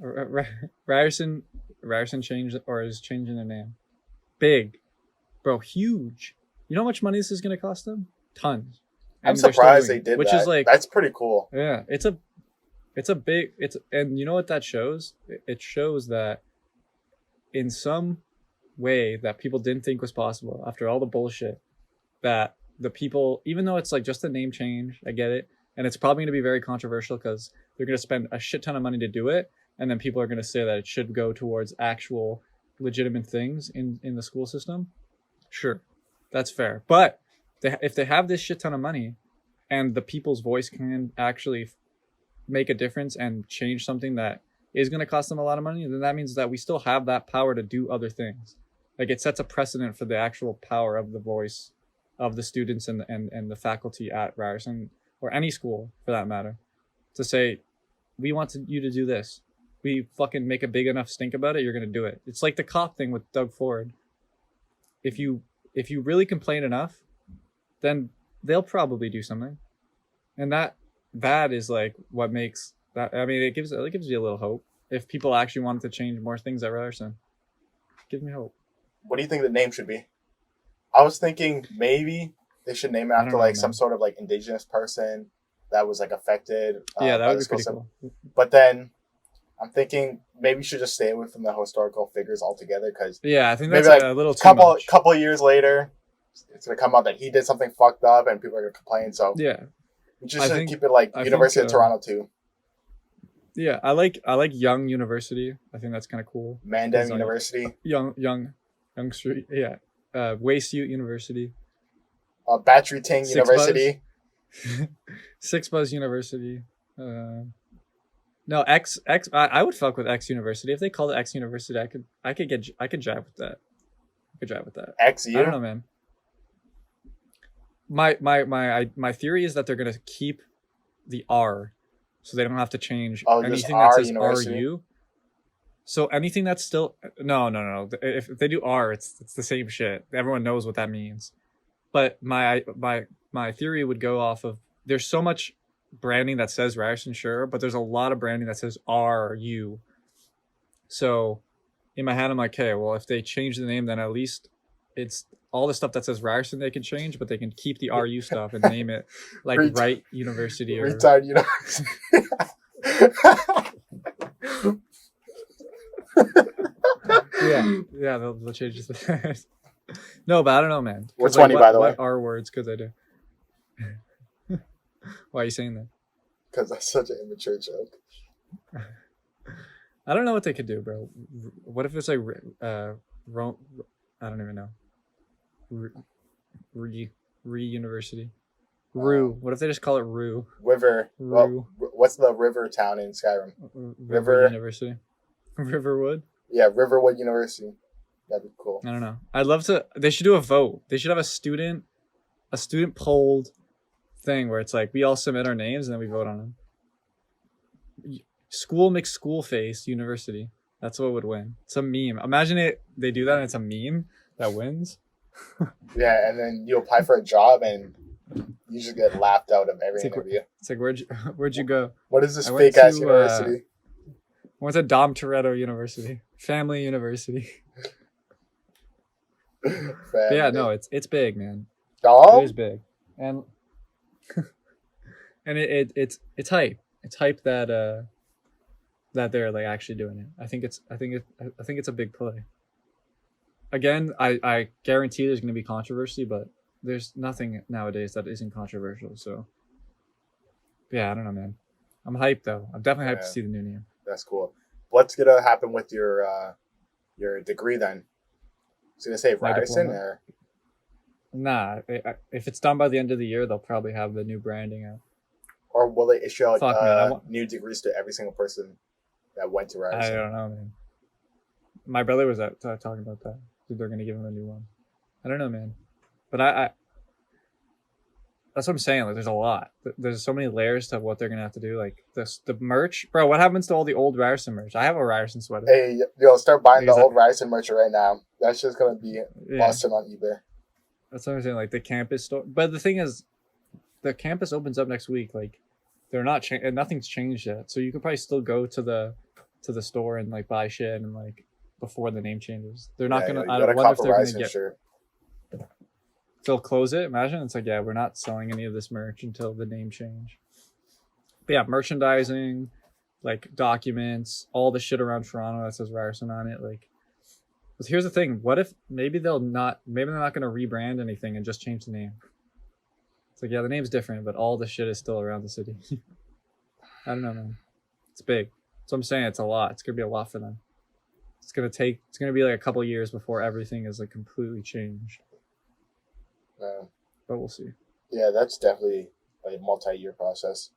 Ryerson changed or is changing their name. Big, bro, huge. You know how much money this is gonna cost them? Tons. I'm And they're still surprised doing they it, did which is that. like, That's pretty cool. yeah, it's a big it's and you know what that shows? It shows that in some way that people didn't think was possible after all the bullshit that the people, even though it's like just a name change, I get it, and it's probably going to be very controversial because they're going to spend a shit ton of money to do it, and then people are going to say that it should go towards actual legitimate things in the school system. Sure, that's fair, but if they have this shit ton of money and the people's voice can actually make a difference and change something that is going to cost them a lot of money, then that means that we still have that power to do other things. Like it sets a precedent for the actual power of the voice of the students and the faculty at Ryerson or any school for that matter to say, we want you to do this. We fucking make a big enough stink about it, you're going to do it. It's like the cop thing with Doug Ford. If you really complain enough, then they'll probably do something. And that is like what makes that. I mean, it gives you a little hope. If people actually wanted to change more things at Ryerson, it gives me hope. What do you think the name should be? I was thinking maybe they should name it I after don't know, like some man. sort of like indigenous person that was like affected Yeah, that by would the be school pretty system. cool. But then I'm thinking maybe you should just stay away from the historical figures altogether because Yeah, I think maybe that's like a little too couple much. couple of years later, it's gonna come out that he did something fucked up and people are gonna complain. So Yeah, we just I should think keep it like I think University of Toronto too, yeah, I like Young University. I think that's kind of cool Mandan because like University, young street. Yeah, Waste Ute University, Battery Ting Six Buzz, University. Six Buzz University. No, X. I would fuck with X University if they called it X University. I could jive with that. I could jive with that. I don't XU. know, man. My theory is that they're gonna keep the R, so they don't have to change Oh, just anything that R says University. RU. So anything that's still no. If they do R, it's the same shit. Everyone knows what that means. But my theory would go off of there's so much branding that says Ryerson, sure, but there's a lot of branding that says RU. So in my head, I'm like, okay, well, if they change the name, then at least it's all the stuff that says Ryerson they can change, but they can keep the RU stuff and name it like Ret- Wright University or Retired University. yeah, they'll change it. No, but I don't know, man. We're Because like, 20, by the way, what R words could they do? Why are you saying that? because that's such an immature joke. I don't know what they could do, bro. What if it's like I don't even know. Re University. Rue. What if they just call it Rue? River. Rue. Well, what's the river town in Skyrim? River University. Riverwood. Yeah, Riverwood University. That'd be cool. I don't know. I'd love to. They should do a vote. They should have a student polled thing where it's like we all submit our names and then we vote on them. School mixed school face university. That's what would win. It's a meme. Imagine it. They do that and it's a meme that wins. Yeah, and then you apply for a job and you just get laughed out of every It's like, interview. it's like where'd you go? What is this I went fake ass to, university? I went to Dom Toretto University, Family University. But yeah, no, it's big, man. It is Dom? big, and and it's hype. It's hype that that they're like actually doing it. I think it's a big play. Again, I guarantee there's going to be controversy, but there's nothing nowadays that isn't controversial. So yeah, I don't know, man. I'm hyped though. I'm definitely hyped to Yeah. see the new name. That's cool. What's gonna happen with your degree then? Is it gonna say My Ryerson diploma? or Nah, if it's done by the end of the year, they'll probably have the new branding out. will they issue out Fuck, man, I want. new degrees to every single person that went to I Ryerson? don't know, man. My brother was out talking about that. They're gonna give him a new one. I don't know, man. But I that's what I'm saying. Like, there's a lot. There's so many layers to what they're gonna have to do. Like the merch, bro. What happens to all the old Ryerson merch? I have a Ryerson sweater. Hey, yo, start buying the Is that- old Ryerson merch right now. That's just gonna be Yeah, busted on eBay. that's what I'm saying. Like the campus store. But the thing is, the campus opens up next week. Like they're not and nothing's changed yet. So you could probably still go to to the store and like buy shit and like before the name changes. They're not gonna. You I gotta don't wonder cop if a they're gonna Ryerson get. shirt. They'll close it. Imagine it's like, yeah, we're not selling any of this merch until the name change. But yeah, merchandising, like documents, all the shit around Toronto that says Ryerson on it. Like, but here's the thing: what if maybe they're not going to rebrand anything and just change the name? It's like, yeah, the name's different, but all the shit is still around the city. I don't know, man. It's big. So I'm saying it's a lot. It's gonna be a lot for them. It's gonna be like a couple years before everything is like completely changed. But we'll see. Yeah, that's definitely a multi-year process.